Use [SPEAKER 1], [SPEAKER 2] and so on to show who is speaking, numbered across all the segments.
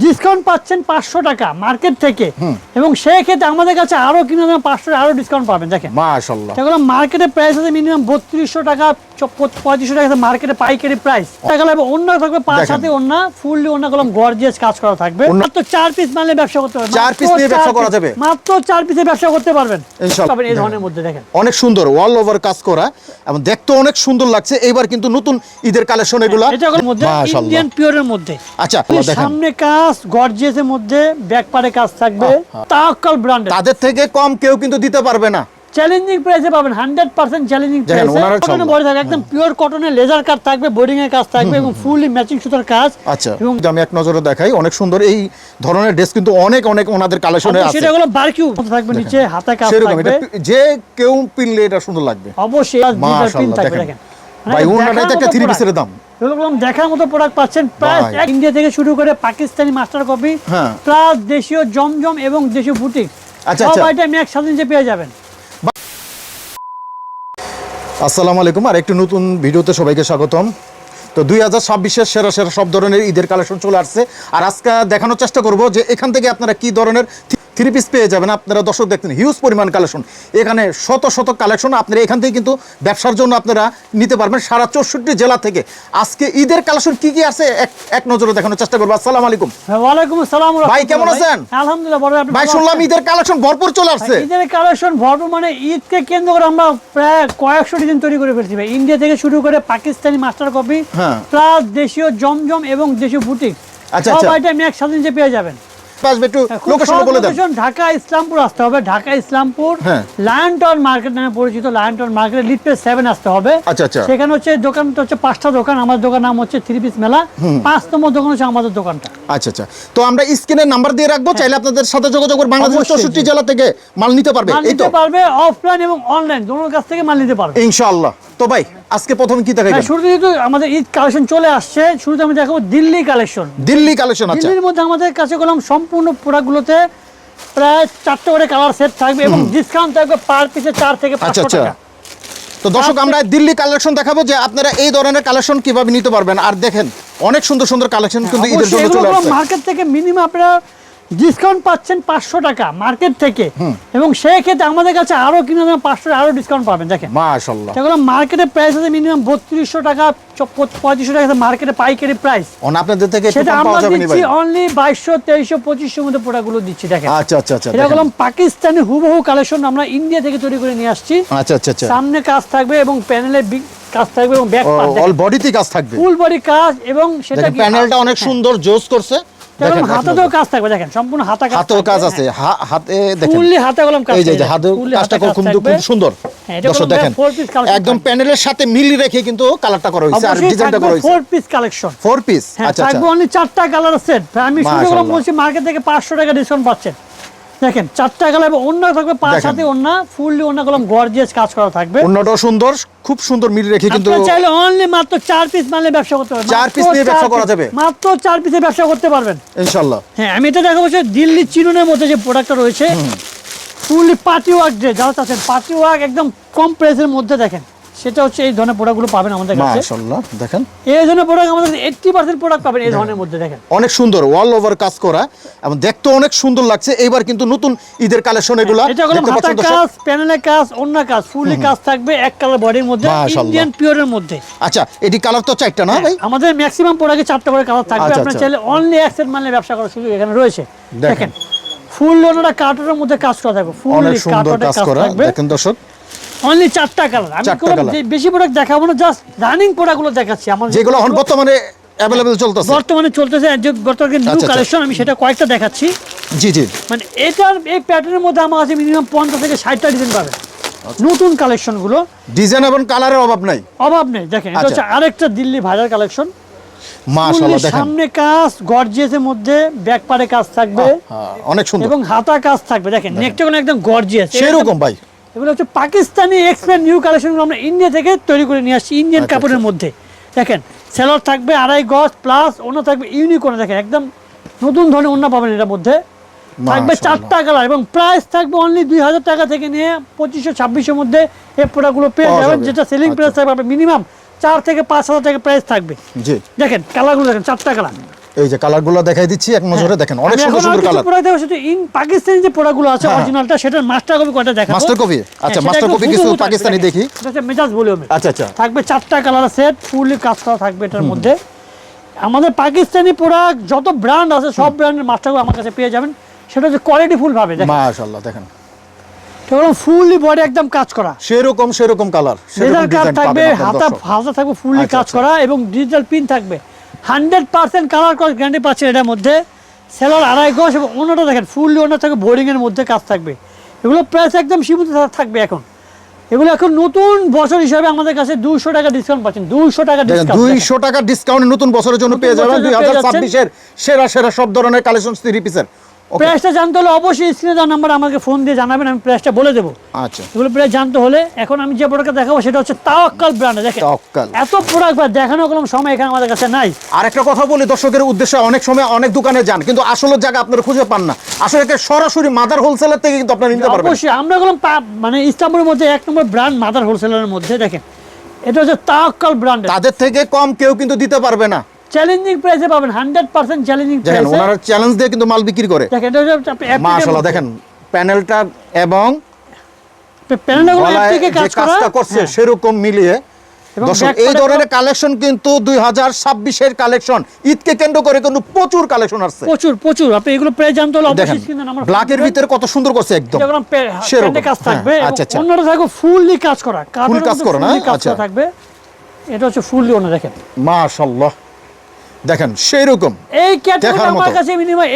[SPEAKER 1] Discount পাচ্ছেন 500 টাকা market থেকে, এবং সেই ক্ষেত্রে আমাদের কাছে আরো কিনা 500 টাকা আরো ডিসকাউন্ট পাবেন। দেখেন
[SPEAKER 2] মাশাআল্লাহ,
[SPEAKER 1] এগুলো মার্কেটে প্রাইস আছে মিনিমাম 3200 টাকা, 3500 টাকা মার্কেটে পাইকারি প্রাইস। টাকা লাগবে অন্য থাকবে, পাঁচ সাথে অন্য ফুললি অন্য কলম গর্জিয়াস কাজ করা থাকবে। মাত্র 4 পিস মালে ব্যবসা করতে পারবেন,
[SPEAKER 2] 4 পিস নিয়ে ব্যবসা করা যাবে,
[SPEAKER 1] মাত্র 4 পিসে ব্যবসা করতে পারবেন
[SPEAKER 2] ইনশাআল্লাহ।
[SPEAKER 1] এই ধরনের মধ্যে দেখেন
[SPEAKER 2] অনেক সুন্দর অল ওভার কাজ করা এবং দেখতে অনেক সুন্দর লাগছে। এইবার কিন্তু নতুন ঈদের কালেকশন এগুলা,
[SPEAKER 1] এটা মধ্যে ইন্ডিয়ান পিওরের মধ্যে।
[SPEAKER 2] আচ্ছা দেখেন
[SPEAKER 1] সামনে কাজ গর্জিয়াসের মধ্যে, ব্যাক পারে কাজ থাকবে, তাওয়াক্কাল ব্র্যান্ডের।
[SPEAKER 2] তাদের থেকে কম কেউ কিন্তু দিতে পারবে না,
[SPEAKER 1] চ্যালেঞ্জিং প্রাইসে পাবেন, 100% চ্যালেঞ্জিং প্রাইসে। কটনের বডি থাকবে, একদম পিওর কটনের লেজার কাট থাকবে, বোর্ডিং এর কাজ থাকবে এবং ফুললি ম্যাচিং সুতার কাজ।
[SPEAKER 2] আচ্ছা এবং আমি এক নজরে দেখাই, অনেক সুন্দর এই ধরনের ড্রেস কিন্তু অনেক অনেক ওনাদের কালেকশনে আছে।
[SPEAKER 1] সেটা হলো বারকিউ থাকবে, নিচে হাতে কাজ থাকবে,
[SPEAKER 2] যে কেউ পিনলে এটা সুন্দর লাগবে
[SPEAKER 1] অবশ্যই।
[SPEAKER 2] মাশাআল্লাহ দেখেন ভাই, ওনাটাই তো একটা 3 পিসের দাম।
[SPEAKER 1] এরকম দেখার মতো প্রোডাক্ট পাচ্ছেন প্রায় ইন্ডিয়া থেকে শুরু করে পাকিস্তানি মাস্টার কপি, প্লাস দেশীয় জমজম এবং দেশীয় বুটিক, সব আইটেম একসাথে নিচে পেয়ে যাবেন।
[SPEAKER 2] আসসালামু আলাইকুম, আর একটু নতুন ভিডিওতে সবাইকে স্বাগতম। তো 2026-এর সেরা সেরা সব ধরনের ঈদের কালেকশন চলে আসছে, আর আজকে দেখানোর চেষ্টা করব যে এখান থেকে আপনারা কি ধরনের 3 পিস পেয়ে যাবেন। আপনারা দর্শক দেখতেন হিউজ পরিমাণ কালেকশন, এখানে শত শত কালেকশন আপনারা এখান থেকে কিন্তু ব্যবসার জন্য আপনারা নিতে পারবেন সারা 64 জেলা থেকে। আজকে ঈদের কালেকশন কি কি আছে এক নজরে দেখানোর চেষ্টা করব। আসসালামু আলাইকুম।
[SPEAKER 1] ওয়ালাইকুম আসসালাম
[SPEAKER 2] ভাই, কেমন আছেন?
[SPEAKER 1] আলহামদুলিল্লাহ বড়।
[SPEAKER 2] ভাই শুনলাম ঈদের কালেকশন ভরপুর চলে আসছে।
[SPEAKER 1] ঈদের কালেকশন ভরপুর মানে ঈদকে কেন্দ্র করে আমরা প্রায় কয়েকশো ডিজাইন তৈরি করে ফেলছি ভাই। ইন্ডিয়া থেকে শুরু করে পাকিস্তানি মাস্টার কপি, প্লাস দেশীয় জমজম এবং দেশীয় বুটিক, সব আইটেম একসাথে নিচে পেয়ে যাবেন। ঢাকা ইসলামপুর আসতে হবে, Dhaka Islampur lion town market নামে পরিচিত, lion town market lead page 7 আসতে হবে। সেখানে হচ্ছে দোকানটা হচ্ছে 5টা দোকান, আমার দোকান নাম হচ্ছে 3 পিস মেলা, 5 নম্বর দোকান হচ্ছে আমাদের দোকানটা।
[SPEAKER 2] আচ্ছা আচ্ছা, তো আমরা স্ক্রিনে নাম্বার দিয়ে রাখবো, চাইলে আপনাদের সাথে যোগাযোগ করে বাংলাদেশের 64 জেলা থেকে মাল নিতে পারবে।
[SPEAKER 1] নিতে পারবে অফলাইন এবং অনলাইন দুটোর কাছ থেকে মাল নিতে পারবে
[SPEAKER 2] ইনশাআল্লাহ। তো ভাই আজকে প্রথমে কি দেখাবেন?
[SPEAKER 1] শুরুতে যেহেতু আমাদের ঈদ কালেকশন চলে আসছে, শুরুতে আমি দেখাবো দিল্লি কালেকশন।
[SPEAKER 2] দিল্লি কালেকশন, আচ্ছা।
[SPEAKER 1] দিল্লির মধ্যে আমাদের কাছে গেলাম সম্পূর্ণ প্রোডাক্টগুলোতে প্রায় 4টা করে কালার সেট থাকবে এবং ডিসকাউন্ট থাকবে পার পিসে 4 থেকে 500 টাকা।
[SPEAKER 2] তো দর্শক আমরা দিল্লি কালেকশন দেখাবো যে আপনারা এই ধরনের কালেকশন কিভাবে নিতে পারবেন। আর দেখেন অনেক সুন্দর সুন্দর কালেকশন কিন্তু ঈদের জন্য চলে আসছে।
[SPEAKER 1] মার্কেট থেকে মিনিমাম আপনারা ডিসকাউন্ট পাচ্ছেন 500 টাকা মার্কেট থেকে, এবং সেই ক্ষেত্রে আমাদের কাছে আরো কিনা 500 টাকা আরো ডিসকাউন্ট পাবেন। দেখেন মাশাআল্লাহ, এগুলো মার্কেটে প্রাইস আছে মিনিমাম 3200 টাকা, 3500 টাকা মার্কেটে পাইকারি প্রাইস।
[SPEAKER 2] আপনাদের থেকে
[SPEAKER 1] সেটা আমরা দিচ্ছি অনলি 2200, 2300, 2500 মধ্যে প্রোডাক্টগুলো দিচ্ছি। দেখেন
[SPEAKER 2] আচ্ছা আচ্ছা আচ্ছা,
[SPEAKER 1] এটা হলো পাকিস্তানি হুবহু কালেকশন, আমরা ইন্ডিয়া থেকে তৈরি করে নিয়ে আসছি।
[SPEAKER 2] আচ্ছা আচ্ছা আচ্ছা,
[SPEAKER 1] সামনে কাজ থাকবে এবং প্যানেলে কাজ থাকবে এবং ব্যাক পার্ট
[SPEAKER 2] অল বডিতে কাজ থাকবে,
[SPEAKER 1] ফুল বডি কাজ, এবং সেটা কি
[SPEAKER 2] প্যানেলটা অনেক সুন্দর জোস করছে।
[SPEAKER 1] দেখেন হাতেও কাজ থাকবে, দেখেন সম্পূর্ণ হাতেও
[SPEAKER 2] কাজ আছে, হাতে দেখেন
[SPEAKER 1] ফুললি হাতে কলম কাজ,
[SPEAKER 2] এই যে হাতে কাজটা খুব সুন্দর। দর্শক দেখেন একদম প্যানেলের সাথে মিল রেখে কিন্তু কালারটা করা হয়েছে আর ডিজাইনটা করা হয়েছে।
[SPEAKER 1] 4 পিস কালেকশন,
[SPEAKER 2] 4 পিস। আচ্ছা আচ্ছা,
[SPEAKER 1] থাকবে অনলি 4টা কালার সেট। আমি শুরু করলাম বলছি মার্কেট থেকে 500 টাকা ডিসকাউন্ট পাচ্ছেন। দেখেন 4টা কালার, অন্য থাকবে পাঁচ সাথে অন্য ফুললি অন্য কলম গর্জিয়াস কাজ করা থাকবে,
[SPEAKER 2] অন্যটাও সুন্দর, খুব সুন্দর মিল রেখে কিন্তু
[SPEAKER 1] চাইলে অনলি মাত্র 4 পিস মালে ব্যবসা করতে পারবেন।
[SPEAKER 2] 4 পিস নিয়ে ব্যবসা করা যাবে,
[SPEAKER 1] মাত্র 4 পিসে ব্যবসা করতে পারবেন
[SPEAKER 2] ইনশাআল্লাহ।
[SPEAKER 1] হ্যাঁ, আমি এটা দেখাবো দিল্লি চিরুনের মধ্যে যে প্রোডাক্টটা রয়েছে, ফুললি পার্টি ওয়ার্ক ড্রেস, যারা চাচ্ছেন পার্টি ওয়ার্ক একদম কম প্রাইসের মধ্যে, দেখেন সেটা হচ্ছে এই ধরনের প্রোডাক্টগুলো পাবেন আমাদের কাছে।
[SPEAKER 2] মাশাআল্লাহ দেখেন
[SPEAKER 1] এই ধরনের প্রোডাক্ট আমাদের 80% প্রোডাক্ট পাবেন এই ধরনের মধ্যে। দেখেন
[SPEAKER 2] অনেক সুন্দর অল ওভার কাজ করা এবং দেখতে অনেক সুন্দর লাগছে। এইবার কিন্তু নতুন ঈদের কালেকশন এগুলো,
[SPEAKER 1] এটা হলো হাতা কাজ, প্যানেলে কাজ, অন্য কাজ, ফুললি কাজ থাকবে এক কালার বডির মধ্যে, ইন্ডিয়ান পিওরের মধ্যে।
[SPEAKER 2] আচ্ছা, এটি কালার তো 4টা না ভাই?
[SPEAKER 1] আমাদের ম্যাক্সিমাম প্রোডাক্টে 4টা করে কালার থাকবে। আপনারা চাইলে অনলি এক সেট মালে ব্যবসা করার সুযোগ এখানে রয়েছে। দেখেন ফুল লোনাটা কার্টনের মধ্যে কাজ করা থাকবে, ফুললি কার্টনের কাজ করা থাকবে।
[SPEAKER 2] দেখেন দর্শক
[SPEAKER 1] অনলি 4টা কালার। আমি বেশি প্রোডাক্ট দেখাবো না, জাস্ট রানিং প্রোডাক্টগুলো দেখাচ্ছি আমাদের
[SPEAKER 2] যেগুলো এখন বর্তমানে अवेलेबल চলতেছে।
[SPEAKER 1] বর্তমানে চলতেছে যে বর্তমানে নিউ কালেকশন, আমি সেটা কয়েকটা দেখাচ্ছি।
[SPEAKER 2] জি জি,
[SPEAKER 1] মানে এটার এই প্যাটার্নের মধ্যে আমার কাছে মিনিমাম 50 থেকে 60টা ডিজাইন পাবেন। নতুন কালেকশনগুলো
[SPEAKER 2] ডিজাইন এবং কালারের অভাব নাই,
[SPEAKER 1] দেখেন এটা হচ্ছে আরেকটা দিল্লি ভাইরাল কালেকশন।
[SPEAKER 2] মাশাআল্লাহ দেখেন
[SPEAKER 1] সামনে কাজ গর্জিয়াসের মধ্যে, ব্যাক পারে কাজ থাকবে
[SPEAKER 2] অনেক সুন্দর এবং
[SPEAKER 1] হাতা কাজ থাকবে। দেখেন নেকটা কোনো একদম গর্জিয়াস
[SPEAKER 2] সেরকম ভাই।
[SPEAKER 1] এগুলো হচ্ছে পাকিস্তানি এক্সপেন্ট নিউ কালেকশনগুলো আমরা ইন্ডিয়া থেকে তৈরি করে নিয়ে আসছি ইন্ডিয়ান কাপড়ের মধ্যে। দেখেন সেলর থাকবে 2.5 গজ প্লাস, ওনা থাকবে ইউনিকর্ন। দেখেন একদম নতুন ধরনের ওনা পাবেন এর মধ্যে, থাকবে 4টা কালার এবং প্রাইস থাকবে অনলি 2000 টাকা থেকে নিয়ে 2500-2600 এর মধ্যে এই প্রোডাক্টগুলো পেয়ে যাবেন, যেটা সেলিং প্রাইস থাকবে মিনিমাম 4 থেকে 5000 টাকা প্রাইস থাকবে। জি দেখেন কালারগুলো দেখেন 4টা কালার,
[SPEAKER 2] এই যে কালারগুলো দেখাই দিচ্ছি এক নজরে দেখেন অনেক সুন্দর সুন্দর কালার।
[SPEAKER 1] ইন পাকিস্তানি যে প্রোডাক্টগুলো আছে অরিজিনালটা সেটার মাস্টার কপি কয়টা দেখাবো।
[SPEAKER 2] মাস্টার কপি, আচ্ছা মাস্টার কপি কিছু পাকিস্তানি দেখি।
[SPEAKER 1] এটা মেজাজ ভলিউমে
[SPEAKER 2] আচ্ছা আচ্ছা
[SPEAKER 1] থাকবে 4টা কালার সেট, ফুললি কাজ করা থাকবে এটার মধ্যে। আমাদের পাকিস্তানি প্রোডাক্ট যত ব্র্যান্ড আছে সব ব্র্যান্ডের মাস্টার কপি আমার কাছে পেয়ে যাবেন। সেটা হচ্ছে কোয়ালিটি ফুল ভাবে দেখেন,
[SPEAKER 2] মাশাআল্লাহ দেখেন
[SPEAKER 1] এটা ফুললি বডি একদম কাজ করা,
[SPEAKER 2] সেরকম কালার,
[SPEAKER 1] লেজার কাট থাকবে, হাতা থাকবে ফুললি কাজ করা এবং ডিজিটাল পিন থাকবে। 100% কালার কস গ্যারান্টি পাচ্ছেন এটার মধ্যে। সেলার 2.5 গজ এবং অন্যটা দেখেন ফুললি অন্য থাকবে, বোর্ডিং এর মধ্যে কাজ থাকবে। এগুলো প্রাইস একদম সীমিত থাকবে এখন। এগুলো এখন নতুন বছর হিসাবে আমাদের কাছে 200 টাকা ডিসকাউন্ট পাচ্ছেন। 200 টাকা ডিসকাউন্ট,
[SPEAKER 2] 200 টাকা ডিসকাউন্ট নতুন বছরের জন্য পেয়ে যাবেন। 2026 এর সেরা সব ধরনের কালেকশন 3 পিসের।
[SPEAKER 1] প্রাইসটা জানতে হলে অবশ্যই স্ক্রিনে দেওয়া নাম্বারে আমাকে ফোন দিয়ে জানাবেন, আমি প্রাইসটা বলে দেবো।
[SPEAKER 2] আচ্ছা
[SPEAKER 1] এগুলো প্রাইস জানতে হলে এখন আমি যে প্রোডাক্টটা দেখাবো সেটা হচ্ছে তাওয়াক্কাল ব্র্যান্ড। দেখেন
[SPEAKER 2] তাওয়াক্কাল,
[SPEAKER 1] এত প্রোডাক্ট ভাই দেখানো কোনো সময় এখানে আমাদের কাছে নাই।
[SPEAKER 2] আর একটা কথা বলি দর্শকের উদ্দেশ্যে, অনেক সময় অনেক দোকানে যান কিন্তু আসলে জায়গা আপনারা খুঁজে পান না। আসলে এটা সরাসরি মাদার হোলসেলার থেকে কিন্তু আপনারা নিতে পারবেন।
[SPEAKER 1] অবশ্যই আমরা গেলাম মানে ইস্তাম্বুলের মধ্যে 1 নম্বর ব্র্যান্ড মাদার হোলসেলারের মধ্যে। দেখেন এটা হচ্ছে তাওয়াক্কাল ব্র্যান্ড,
[SPEAKER 2] তাদের থেকে কম কেউ কিন্তু দিতে পারবে না।
[SPEAKER 1] চ্যালেঞ্জিং প্রাইসে পাবেন, 100% চ্যালেঞ্জিং
[SPEAKER 2] দেখেন
[SPEAKER 1] প্রাইসে।
[SPEAKER 2] ওনারা চ্যালেঞ্জ দিয়ে কিন্তু মাল বিক্রি করে।
[SPEAKER 1] দেখেন এটা হচ্ছে আপনি
[SPEAKER 2] মাশাআল্লাহ দেখেন প্যানেলটা এবং
[SPEAKER 1] প্যানেলগুলো
[SPEAKER 2] গলায়
[SPEAKER 1] থেকে
[SPEAKER 2] যে কাজটা করছে সেরকম মিলিয়ে।
[SPEAKER 1] এবং
[SPEAKER 2] দর্শক
[SPEAKER 1] back
[SPEAKER 2] এই
[SPEAKER 1] part
[SPEAKER 2] ধরনের কালেকশন কিন্তু 2026 এর কালেকশন, ঈদকে কেন্দ্র করে কিন্তু প্রচুর কালেকশন আসছে।
[SPEAKER 1] প্রচুর আপনি এগুলো প্রাইস জানতে হলে
[SPEAKER 2] দেখেন
[SPEAKER 1] অবশ্যই স্ক্রিনে নাম্বার
[SPEAKER 2] ব্ল্যাকের ভিতরে কত সুন্দর করছে একদম
[SPEAKER 1] সেরকম কাজ থাকবে।
[SPEAKER 2] আচ্ছা আচ্ছা
[SPEAKER 1] অন্যটা থাকবে ফুললি কাজ করা,
[SPEAKER 2] ফুল কাজ করা না, আচ্ছা
[SPEAKER 1] থাকবে। এটা হচ্ছে ফুললি অন্য দেখেন
[SPEAKER 2] মাশাআল্লাহ দেখেন সেরকম
[SPEAKER 1] এই ক্যাটাগরি আমার কাছে মিনিমাম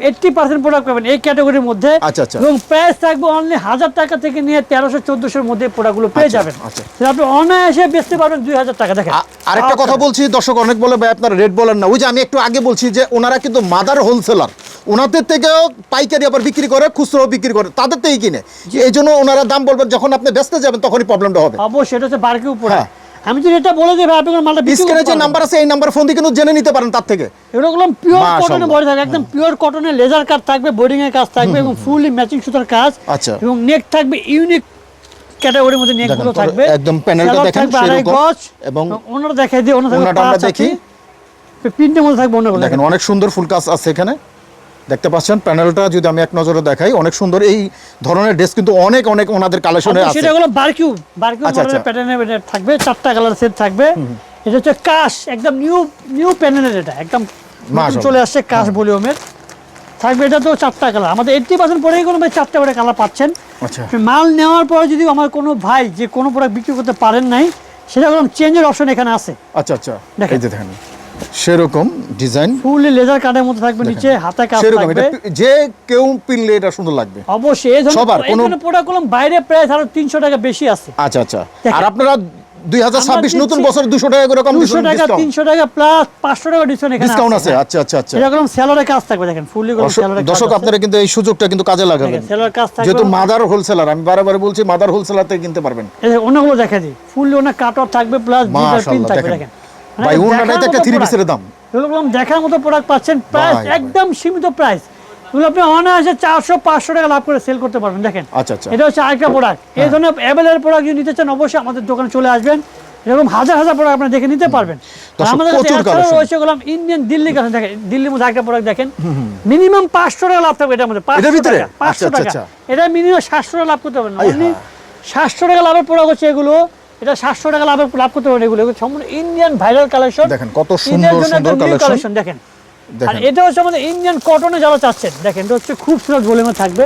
[SPEAKER 1] 80% প্রোডাক্ট পাবেন এই ক্যাটাগরির মধ্যে।
[SPEAKER 2] আচ্ছা আচ্ছা
[SPEAKER 1] এবং প্রাইস থাকবে অনলি 1000 টাকা থেকে নিয়ে 1300-1400 এর মধ্যে প্রোডাক্টগুলো পেয়ে যাবেন।
[SPEAKER 2] আচ্ছা
[SPEAKER 1] সেটা আপনি অনায়াসে বেচতে পারবেন 2000 টাকা। দেখেন
[SPEAKER 2] আরেকটা কথা বলছি, দর্শক অনেক বলে ভাই আপনারা রেট বলেন না। ওই যে আমি একটু আগে বলছি যে ওনারা কিন্তু মাদার হোলসেলার, ওনাদের থেকেও পাইকারি আবার বিক্রি করে, খুচরো বিক্রি করে, তাদের থেকেই কিনে। এই জন্য ওনারা দাম বলবেন, যখন আপনি বেচতে যাবেন তখনই প্রবলেমটা হবে।
[SPEAKER 1] অবশ্যই এটা হচ্ছে বারকি উপরে। আমি যদি এটা বলে দেব আপনি মালটা বিক্রি
[SPEAKER 2] স্ক্রিনে যে নাম্বার আছে এই নাম্বার ফোন দিয়ে কিন্তু জেনে নিতে পারেন তার থেকে।
[SPEAKER 1] এগুলো পিওর কটনের বডি থাকবে, একদম পিওর কটনের লেজার কাট থাকবে, বোর্ডিং এর কাজ থাকবে এবং ফুললি ম্যাচিং সুতার কাজ।
[SPEAKER 2] আচ্ছা
[SPEAKER 1] এবং নেক থাকবে ইউনিক ক্যাটাগরির মধ্যে নেকগুলো থাকবে।
[SPEAKER 2] একদম প্যানেলটা দেখেন সেরকম এবং
[SPEAKER 1] ওনারা দেখাই দিই, ওনারা
[SPEAKER 2] ওনাটা আমরা দেখি
[SPEAKER 1] প্রিন্টের মধ্যে থাকবে ওনাগুলো
[SPEAKER 2] দেখেন অনেক সুন্দর ফুল কাজ আছে এখানে দেখতে পাচ্ছেন। প্যানেলটা যদি আমি এক নজরে দেখাই অনেক সুন্দর। এই ধরনের ড্রেস কিন্তু অনেক ওনাদের কালেকশনে আছে।
[SPEAKER 1] সেটা হলো বারকিউ মডেলের প্যাটার্নের থাকবে, 4টা কালার সেট থাকবে। এটা হচ্ছে কাশ, একদম নিউ প্যানেলের, এটা একদম চলে আসছে কাশ ভলিউমের থাকবে। এটা তো 4টা কালার, আমাদের 80% পরেই কোনো ভাই 4টা করে কালার পাচ্ছেন।
[SPEAKER 2] আচ্ছা
[SPEAKER 1] মাল নেওয়ার পরে যদি আমার কোনো ভাই যে কোনো প্রোডাক্ট বিক্রি করতে পারেন নাই, সেটা কোনো চেঞ্জের অপশন এখানে আছে।
[SPEAKER 2] আচ্ছা আচ্ছা এই যে দেখেন সেরকম ডিজাইন
[SPEAKER 1] ফুললি লেজার কাটের মধ্যে থাকবে, নিচে হাতে কাজ থাকবে।
[SPEAKER 2] যে কেউ পিনলে এটা সুন্দর লাগবে
[SPEAKER 1] অবশ্যই। এই ধরনের প্রোডাক্টগুলো বাইরে প্রাইস আরো 300 টাকা বেশি আছে।
[SPEAKER 2] আচ্ছা আচ্ছা আর আপনারা 2026 নতুন বছর 200 টাকা করে কম
[SPEAKER 1] 200 টাকা 300 টাকা প্লাস 500 টাকা
[SPEAKER 2] ডিসকাউন্ট আছে। আচ্ছা আচ্ছা আচ্ছা
[SPEAKER 1] এরকম সেলরে কাজ থাকবে। দেখেন ফুললি করে সেলরে কাজ।
[SPEAKER 2] দর্শক আপনারা কিন্তু এই সুযোগটা কিন্তু কাজে লাগাবেন।
[SPEAKER 1] সেলর কাজ থাকবে,
[SPEAKER 2] যেহেতু মাদার হোলসেলার, আমি বারবার বলছি মাদার হোলসেলার থেকে কিনতে পারবেন।
[SPEAKER 1] এই অন্যগুলো দেখা দিই, ফুললি ওনা কাটর থাকবে প্লাস ডিজিটাল পিন থাকবে। দেখেন
[SPEAKER 2] ভাই ওনাটাই তো একটা 3 পিসের দাম।
[SPEAKER 1] এগুলো দেখার মতো প্রোডাক্ট পাচ্ছেন, প্রাইস একদম সীমিত প্রাইস। এগুলো আপনি অনায়াসে 400-500 টাকা লাভ করে সেল করতে পারবেন। দেখেন
[SPEAKER 2] আচ্ছা আচ্ছা
[SPEAKER 1] এটা হচ্ছে আরেকটা প্রোডাক্ট। এই ধরনের অ্যাভেলেবল প্রোডাক্ট যদি নিতে চান অবশ্যই আমাদের দোকানে চলে আসবেন। এরকম হাজার প্রোডাক্ট আপনি দেখে নিতে পারবেন। আমাদের কাছে রয়েছে গেলাম ইন্ডিয়ান দিল্লি কালেকশন। দেখেন দিল্লির মধ্যে একটা প্রোডাক্ট দেখেন, মিনিমাম 500 টাকা লাভ থাকবে এটার মধ্যে। 500 টাকা এটা মিনিমাম 700 টাকা লাভ করতে পারবেন। অনলি 700 টাকা লাভের প্রোডাক্ট হচ্ছে এগুলো। এটা 700 টাকা লাভ করতে পারবেন। এগুলো সম্পূর্ণ ইন্ডিয়ান ভাইরাল কালেকশন।
[SPEAKER 2] দেখেন কত সুন্দর সুন্দর কালেকশন
[SPEAKER 1] দেখেন। আর এটা হচ্ছে আমাদের ইন্ডিয়ান কটনে যারা চাচ্ছেন, দেখেন এটা হচ্ছে খুব সুন্দর ভলিউমে থাকবে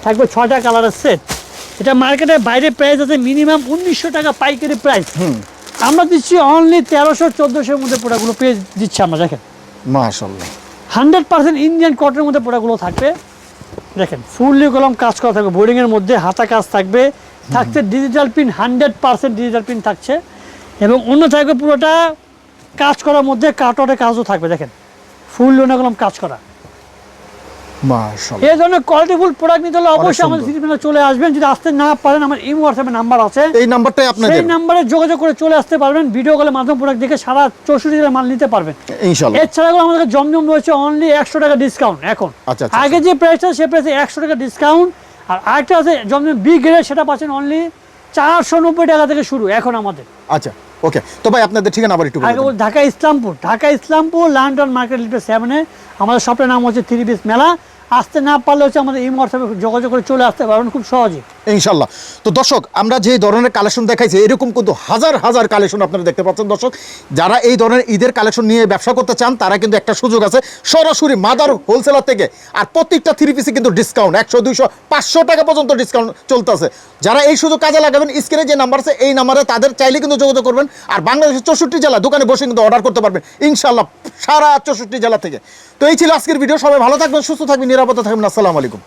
[SPEAKER 1] 6টা কালারের সেট। এটা মার্কেটের বাইরে প্রাইস আছে মিনিমাম 1900 টাকা পাইকারি প্রাইস। আমরা দিচ্ছি অনলি 1300-1400 এর মধ্যে প্রোডাক্টগুলো পেয়ে দিচ্ছি আমরা। দেখেন
[SPEAKER 2] মাশাআল্লাহ
[SPEAKER 1] 100% ইন্ডিয়ান কটনের মধ্যে প্রোডাক্টগুলো থাকবে। দেখেন ফুললি কলম কাজ করা থাকবে, বোর্ডিং এর মধ্যে হাতা কাজ থাকবে, থাকছে ডিজিটাল পিন, 100% ডিজিটাল পিন থাকছে এবং অন্য থাকবে পুরোটা কাজ করার মধ্যে কাটরে কাজও থাকবে। দেখেন ফুললি ওনা কলম কাজ করা।
[SPEAKER 2] মাশাআল্লাহ
[SPEAKER 1] এই ধরনের কোয়ালিটিফুল প্রোডাক্ট নিতে হলে অবশ্যই আমাদের সিটি প্যানেলে চলে আসবেন। যদি আসতে না পারেন আমার ইমো হোয়াটসঅ্যাপে নাম্বার আছে,
[SPEAKER 2] এই নাম্বারটাই আপনাদের,
[SPEAKER 1] সেই নাম্বারে যোগাযোগ করে চলে আসতে পারবেন। ভিডিও কলের মাধ্যমে প্রোডাক্ট দেখে সারা 64 জেলার মাল নিতে পারবেন
[SPEAKER 2] ইনশাআল্লাহ।
[SPEAKER 1] এছাড়াও আমাদের জমজম রয়েছে অনলি 100 টাকা ডিসকাউন্ট এখন।
[SPEAKER 2] আচ্ছা
[SPEAKER 1] আগে যে প্রাইসটা সে প্রাইসে 100 টাকা ডিসকাউন্ট। আর আরেকটা আছে জমজম বি গ্রেড, সেটা পাচ্ছেন অনলি 490 টাকা থেকে শুরু এখন আমাদের।
[SPEAKER 2] আচ্ছা ওকে, তো ভাই আপনাদের ঠিকানা আবার একটু বলে
[SPEAKER 1] আগে
[SPEAKER 2] দিন।
[SPEAKER 1] বলি ঢাকা ইসলামপুর লন্ডন মার্কেট লিফটের 7-এ আমাদের শপের নাম হচ্ছে 3 পিস মেলা। আসতে না পারলে হচ্ছে আমাদের এই হোয়াটসঅ্যাপে যোগাযোগ করে চলে আসতে পারবেন খুব সহজে।
[SPEAKER 2] ইনশাল্লাহ। তো দর্শক, আমরা যে ধরনের কালেকশন দেখাইছি এরকম কিন্তু হাজার হাজার কালেকশন আপনারা দেখতে পাচ্ছেন দর্শক। যারা এই ধরনের ঈদের কালেকশন নিয়ে ব্যবসা করতে চান তারা কিন্তু একটা সুযোগ আছে সরাসরি মাদার হোলসেলার থেকে। আর প্রত্যেকটা 3 পিসে কিন্তু ডিসকাউন্ট 100, 200, 500 টাকা পর্যন্ত ডিসকাউন্ট চলতেছে। যারা এই সুযোগ কাজে লাগাবেন, স্ক্রিনে যে নাম্বার আছে এই নাম্বারে তাদের চাইলে কিন্তু যোগাযোগ করবেন। আর বাংলাদেশের 64 জেলা দোকানে বসে কিন্তু অর্ডার করতে পারবেন ইনশাল্লাহ, সারা 64 জেলা থেকে। তো এই ছিল আজকের ভিডিও। সবাই ভালো থাকবেন, সুস্থ থাকবেন, নিরাপদে থাকবেন। আসসালামু আলাইকুম।